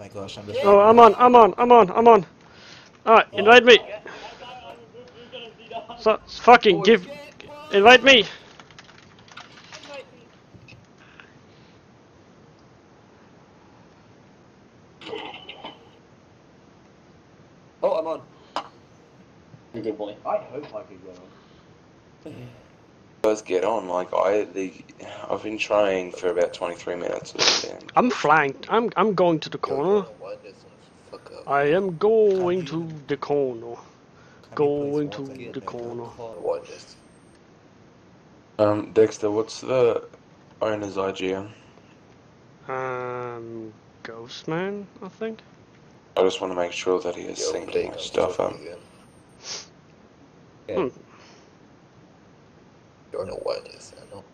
my gosh, I'm just. Oh, I'm on. Alright, invite me. So, fucking give. Invite me. Oh, I'm on. You're a good boy. I hope I could get on. Guys get on, like I've been trying for about 23 minutes and I'm flanked. I'm going to the corner. I am going to the corner. Going to the corner. Dexter, what's the owner's IGN? Ghostman, I think. I just want to make sure that he has synced my stuff up. Hmm. Don't know what it is. I know.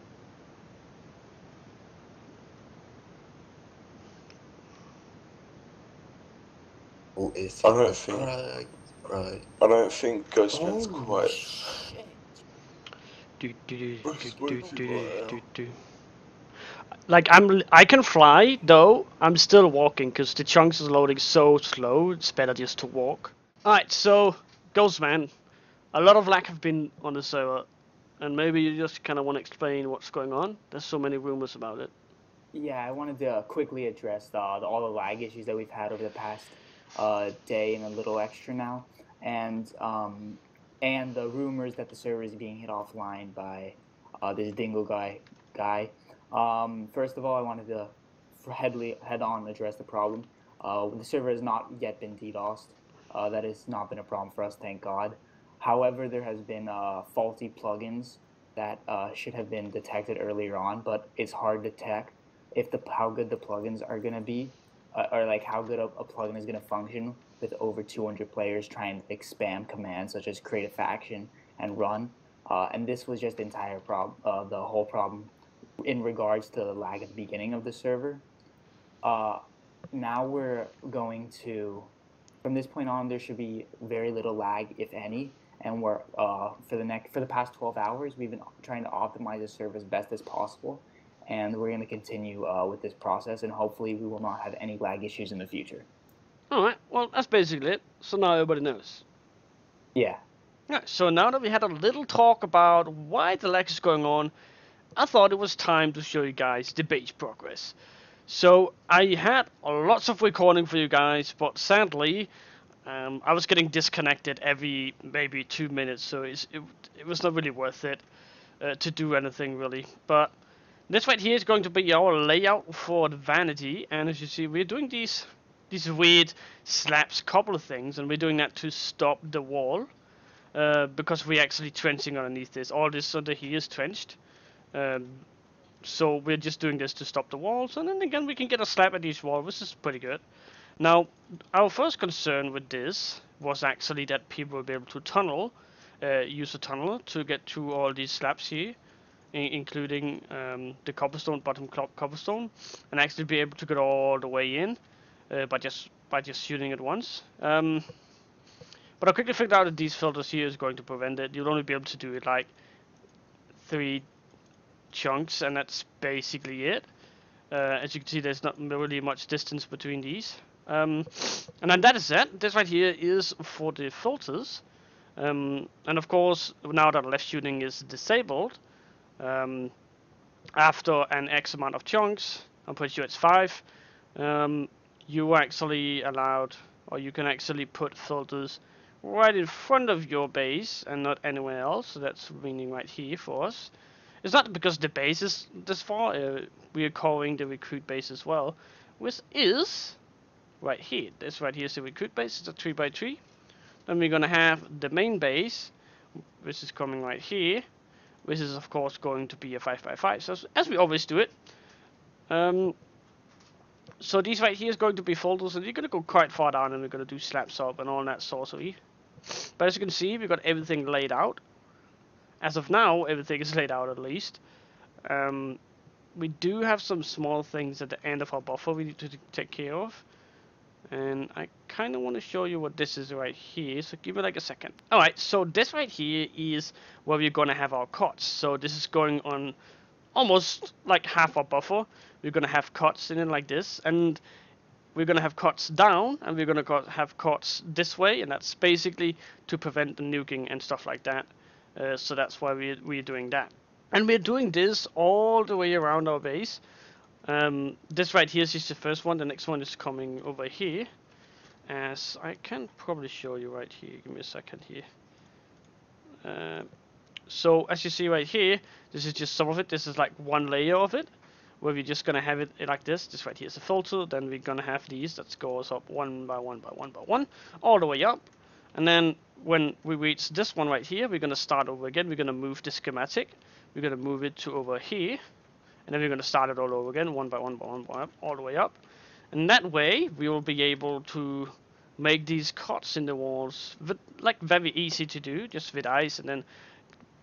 Who is I don't think. Right. I don't think Ghostman's quite. Like I can fly though. I'm still walking because the chunks is loading so slow. It's better just to walk. All right, so Ghostman, a lot of lag have been on the server, and maybe you just kind of want to explain what's going on. There's so many rumors about it. Yeah, I wanted to quickly address all the lag issues that we've had over the past day and a little extra now, and the rumors that the server is being hit offline by this dingo guy. First of all, I wanted to head on address the problem. The server has not yet been DDoSed. That has not been a problem for us, thank God. However, there has been faulty plugins that should have been detected earlier on, but it's hard to detect if how good the plugins are going to be, or like how good a plugin is going to function with over 200 players trying to like spam commands such as create a faction and run. And this was just the entire problem, the whole problem in regards to the lag at the beginning of the server. Now we're going to, from this point on, there should be very little lag, if any. And we're for the past 12 hours, we've been trying to optimize the server as best as possible, and we're going to continue with this process, and hopefully we will not have any lag issues in the future. All right, well that's basically it. So now everybody knows. Yeah. Yeah. So now that we had a little talk about why the lag is going on, I thought it was time to show you guys the base progress. So I had lots of recording for you guys, but sadly, I was getting disconnected every maybe 2 minutes, so it was not really worth it to do anything really. But this right here is going to be our layout for the vanity, and as you see, we're doing these weird slabs, couple of things, and we're doing that to stop the wall because we're actually trenching underneath this. All this under here is trenched. So we're just doing this to stop the walls, and then again we can get a slab at each wall, which is pretty good. Now, our first concern with this was actually that people will be able to tunnel, use a tunnel to get through all these slabs here, including the cobblestone, bottom cobblestone, and actually be able to get all the way in by just shooting it once. But I quickly figured out that these filters here is going to prevent it. You'll only be able to do it like 3 chunks, and that's basically it. As you can see, there's not really much distance between these. And then that is it. This right here is for the filters. And of course, now that left shooting is disabled, after an X amount of chunks, I'm pretty sure it's 5, you are actually allowed, or you can actually put filters right in front of your base and not anywhere else. So that's meaning right here for us. It's not because the base is this far, we are calling the recruit base as well, which is right here. This right here is the recruit base, it's a 3x3. Then we're gonna have the main base, which is coming right here, which is of course going to be a 5x5, so as we always do it. So these right here is going to be folders, and you're gonna go quite far down, and we're gonna do slabs up and all that sorcery. But as you can see, we've got everything laid out. As of now, everything is laid out at least. We do have some small things at the end of our buffer we need to take care of. And I kind of want to show you what this is right here, so give me like a second. Alright, so this right here is where we're going to have our cots. So this is going on almost like half our buffer. We're going to have cots in it like this. And we're gonna have cuts down, and we're gonna have cuts this way, and that's basically to prevent the nuking and stuff like that. So that's why we're doing that, and we're doing this all the way around our base. This right here is just the first one. The next one is coming over here. As I can probably show you right here. Give me a second here. So as you see right here, this is just some of it. This is like one layer of it, where we're just gonna have it like this. This right here is a filter. Then we're gonna have these that goes up one by one by one by one, all the way up. And then when we reach this one right here, we're gonna start over again. We're gonna move the schematic. We're gonna move it to over here, and then we're gonna start it all over again, one by one by one by one, all the way up. And that way, we will be able to make these cuts in the walls, like very easy to do, just with ice, and then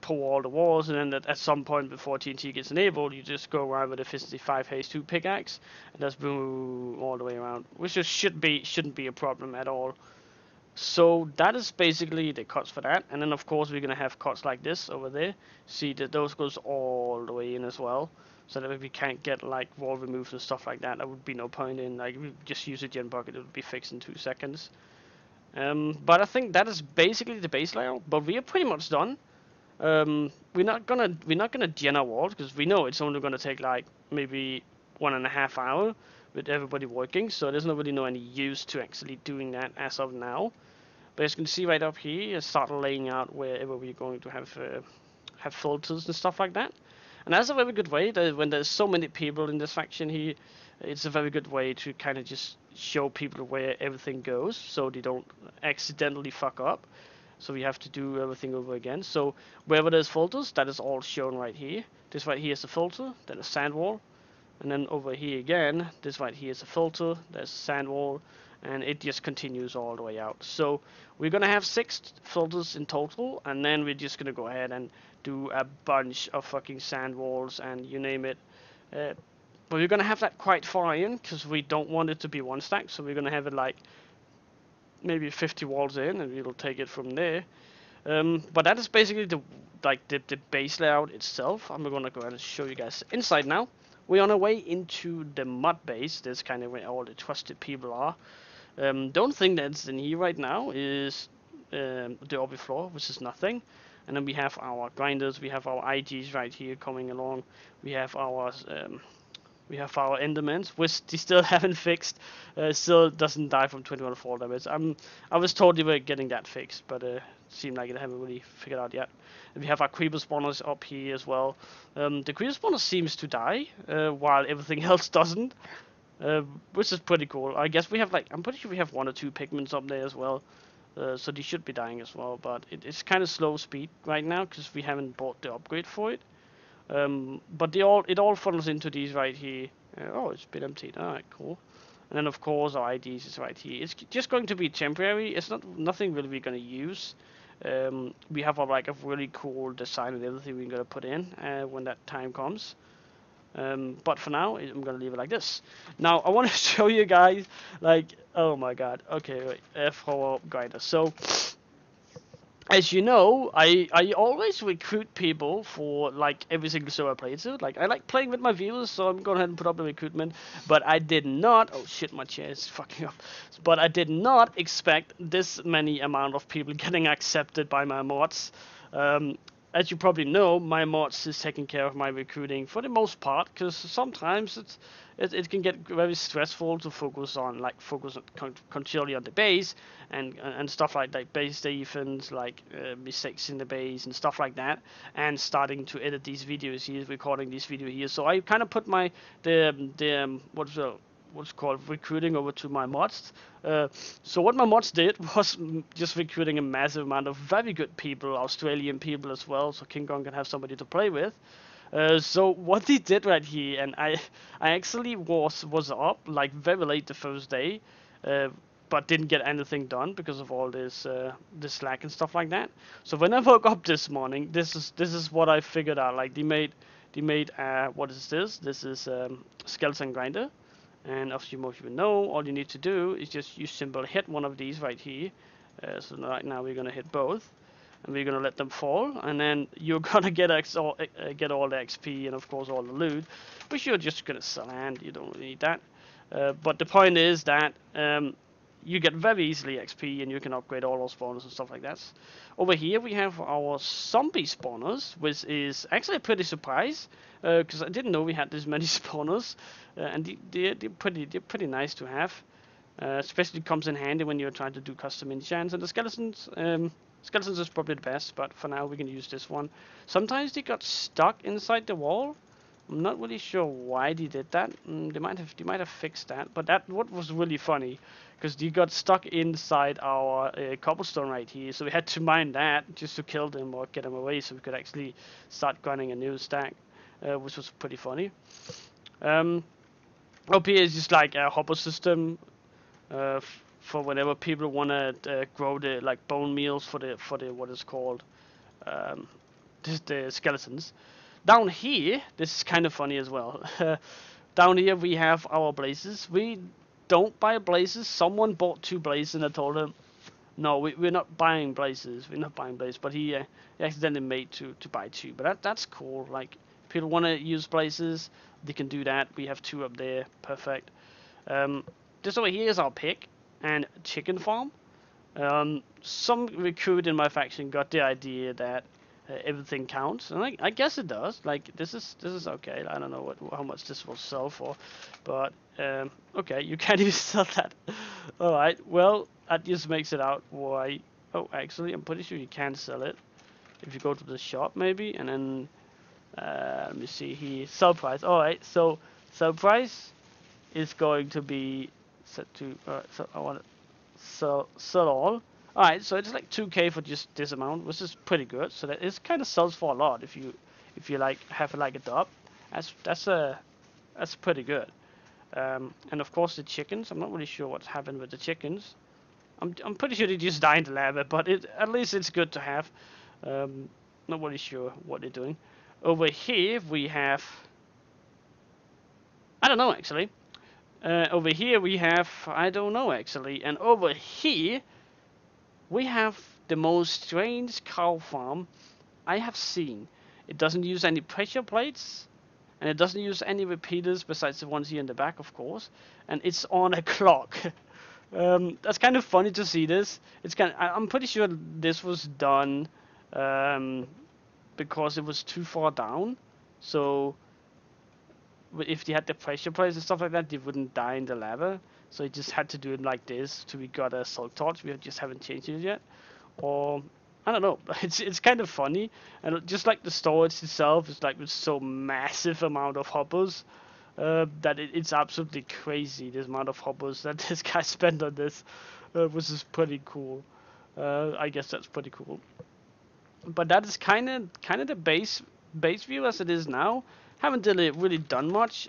pull all the walls, and then at some point before TNT gets enabled, you just go around with a 55 Haze 2 pickaxe, and just boom all the way around, which just shouldn't be a problem at all. So that is basically the cuts for that, and then of course we're gonna have cuts like this over there. See that those goes all the way in as well, so that if we can't get like wall removes and stuff like that, there would be no point in like we just use a gen bucket, it would be fixed in 2 seconds. But I think that is basically the base layout. But we are pretty much done. We're not gonna gen our walls because we know it's only gonna take like maybe 1.5 hours with everybody working. So there's not really any use to actually doing that as of now. But as you can see right up here, I start laying out wherever we're going to have filters and stuff like that. And that's a very good way that when there's so many people in this faction here, it's a very good way to kind of just show people where everything goes, so they don't accidentally fuck up. So we have to do everything over again. So wherever there's filters, that is all shown right here. This right here is a filter, then a sand wall. And then over here again, this right here is a filter, there's a sand wall, and it just continues all the way out. So we're gonna have 6 filters in total, and then we're just gonna go ahead and do a bunch of fucking sand walls and you name it. But we're gonna have that quite far in because we don't want it to be one stack, so we're gonna have it like maybe 50 walls in, and we'll take it from there. But that is basically the base layout itself. I'm gonna go ahead and show you guys inside now. We're on our way into the mud base. That's kind of where all the trusted people are. The only thing that's in here right now is the obby floor, which is nothing. And then we have our grinders, we have our IGs right here coming along. We have our Endermans, which they still haven't fixed. Still doesn't die from 21 fall damage. I was told they were getting that fixed, but seemed like they haven't really figured out yet. And we have our creeper spawners up here as well. The creeper spawner seems to die, while everything else doesn't, which is pretty cool. I guess we have I'm pretty sure we have 1 or 2 pigments up there as well. So they should be dying as well, but it's kind of slow speed right now because we haven't bought the upgrade for it. But it all funnels into these right here. Oh, it's been emptied. Alright, cool. And then of course our IDs is right here. It's just going to be temporary. It's nothing really we're gonna use. We have a really cool design and everything we're gonna put in when that time comes. But for now, I'm gonna leave it like this. Now I want to show you guys, oh my god. Okay, wait. Follow up grinder. So, as you know, I always recruit people for every single show I play to. I like playing with my viewers, so I'm going ahead and put up the recruitment. But I did not. Oh shit, my chair is fucking up. But I did not expect this many amount of people getting accepted by my mods. As you probably know, my mods is taking care of my recruiting for the most part, because sometimes it can get very stressful to focus continually on the base and stuff like that, base defense, mistakes in the base and stuff like that, and starting to edit these videos here, recording this video here. So I kind of put what's called recruiting over to my mods. So what my mods did was just recruiting a massive amount of very good people, Australian people as well, so King Kong can have somebody to play with. So what they did right here, and I actually was up very late the first day, but didn't get anything done because of all this slack and stuff like that. So when I woke up this morning, this is what I figured out. They made what is this? This is skeleton grinder. And as you most of you know, all you need to do is just use simply hit one of these right here. So right now we're gonna hit both, and we're gonna let them fall, and then you're gonna get all the XP and of course all the loot, which you're just gonna sell, and you don't really need that. But the point is that you get very easily XP and you can upgrade all those spawners and stuff like that. Over here we have our zombie spawners, which is actually a pretty surprise because I didn't know we had this many spawners, and they're pretty nice to have. Especially comes in handy when you're trying to do custom enchants. And the skeletons, skeletons is probably the best, but for now we can use this one. Sometimes they got stuck inside the wall. I'm not really sure why they did that. They might have fixed that, but that what was really funny, because they got stuck inside our cobblestone right here, so we had to mine that just to kill them or get them away, so we could actually start grinding a new stack, which was pretty funny. Up here is just like a hopper system for whenever people want to grow the like bone meals for the what is called the skeletons. Down here, this is kind of funny as well. Down here we have our blazes. We don't buy blazes. Someone bought 2 blazes and I told him, no, we're not buying blazes. We're not buying blazes. But he accidentally made to buy 2. But that's cool. Like, people want to use blazes, they can do that. We have 2 up there. Perfect. This over here is our pig and chicken farm. Some recruit in my faction got the idea that everything counts, and I guess it does. Like, this is okay. I don't know how much this will sell for, but okay, you can't even sell that. All right, well, that just makes it out why. Oh, actually, I'm pretty sure you can sell it if you go to the shop maybe, and then let me see here. Sell price. All right, so sell price is going to be set to. So I want to sell all. Alright, so it's like 2k for just this amount, which is pretty good. So that is kind of sells for a lot if you like have like a dub. That's pretty good. And of course the chickens. I'm not really sure what's happened with the chickens. I'm pretty sure they just die in the lava, but at least it's good to have. Not really sure what they're doing. Over here we have. I don't know actually. Over here we have. I don't know actually, and over here. We have the most strange cow farm I have seen. It doesn't use any pressure plates, and it doesn't use any repeaters besides the ones here in the back, of course. And it's on a clock. That's kind of funny to see this. I'm pretty sure this was done because it was too far down. So if they had the pressure plates and stuff like that, they wouldn't die in the lava. So he just had to do it like this till we got a silk torch. We just haven't changed it yet. Or I don't know. It's kind of funny, and just like the storage itself is like with so massive amount of hoppers that it's absolutely crazy. This amount of hoppers that this guy spent on this, which is pretty cool. I guess that's pretty cool. But that is kind of the base view as it is now. Haven't really done much.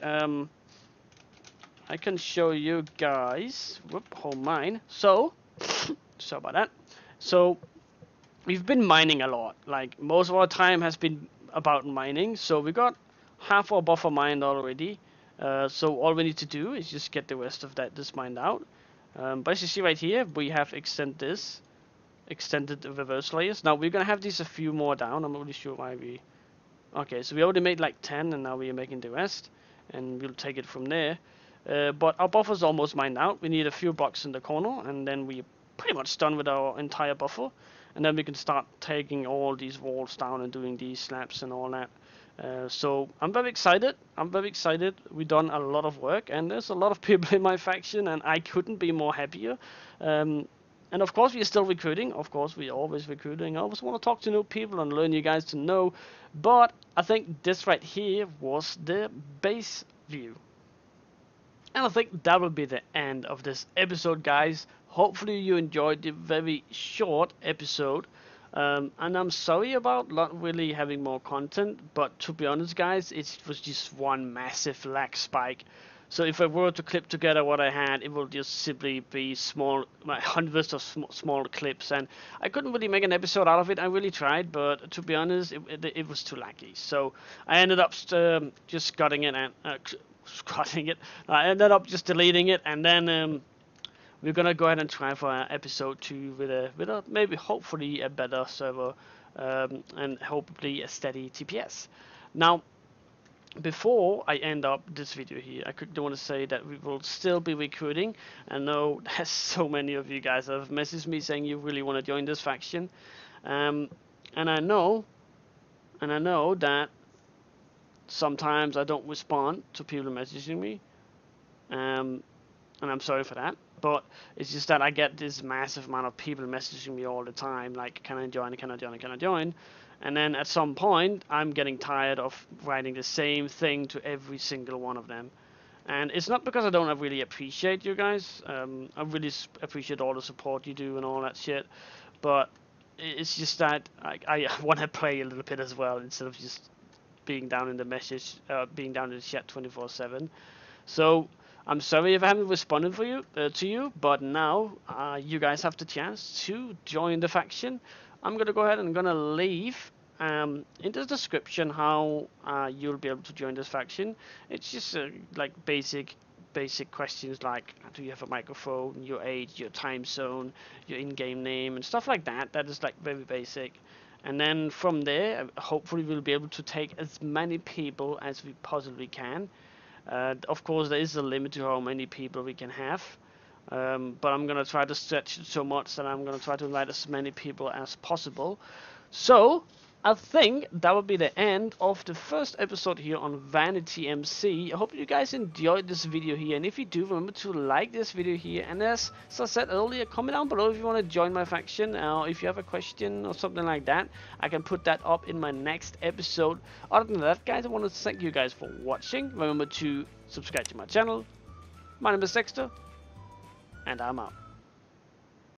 I can show you guys. Whoop, hold mine. So, sorry about that. So, we've been mining a lot. Like, most of our time has been about mining. So, we got half our buffer mined already. So, all we need to do is just get the rest of this mined out. But as you see right here, we have extended the reverse layers. Now, we're going to have these a few more down. I'm not really sure why we... Okay, so we already made like 10, and now we are making the rest. And we'll take it from there. But our buffer's almost mined out. We need a few blocks in the corner, and then we're pretty much done with our entire buffer. And then we can start taking all these walls down and doing these slabs and all that. So I'm very excited. We've done a lot of work, and there's a lot of people in my faction, and I couldn't be more happier. And of course, we are still recruiting. Of course, we're always recruiting. I always want to talk to new people and learn you guys to know. But I think this right here was the base view. And I think that will be the end of this episode, guys. Hopefully you enjoyed the very short episode. And I'm sorry about not really having more content, but to be honest, guys, it was just one massive lag spike. So if I were to clip together what I had, it will just simply be hundreds of small clips, and I couldn't really make an episode out of it. I really tried, but to be honest, it was too laggy. So I ended up just cutting it and I ended up just deleting it, and then we're gonna go ahead and try for episode 2 with a maybe hopefully a better server and hopefully a steady TPS. Now, before I end up this video here, I quickly want to say that we will still be recruiting. I know there's so many of you guys that have messaged me saying you really want to join this faction, and I know that sometimes I don't respond to people messaging me, and I'm sorry for that. But it's just that I get this massive amount of people messaging me all the time, like, can I join, can I join, can I join? And then at some point, I'm getting tired of writing the same thing to every single one of them. And it's not because I don't really appreciate you guys. I really appreciate all the support you do and all that shit. But it's just that I want to play a little bit as well, instead of just being down in the message, being down in the chat 24/7. So I'm sorry if I haven't responded to you, but now you guys have the chance to join the faction. I'm gonna go ahead and gonna leave in the description how you'll be able to join this faction. It's just like basic questions like, do you have a microphone, your age, your time zone, your in-game name, and stuff like that. That is like very basic. And then from there, hopefully we'll be able to take as many people as we possibly can. Of course, there is a limit to how many people we can have, but I'm going to try to stretch it so much that I'm going to try to invite as many people as possible. So I think that would be the end of the first episode here on VanityMC. I hope you guys enjoyed this video here, and if you do, remember to like this video here, and as I said earlier, comment down below if you want to join my faction, or if you have a question or something like that. I can put that up in my next episode. Other than that, guys, I want to thank you guys for watching. Remember to subscribe to my channel. My name is Dexter, and I'm out.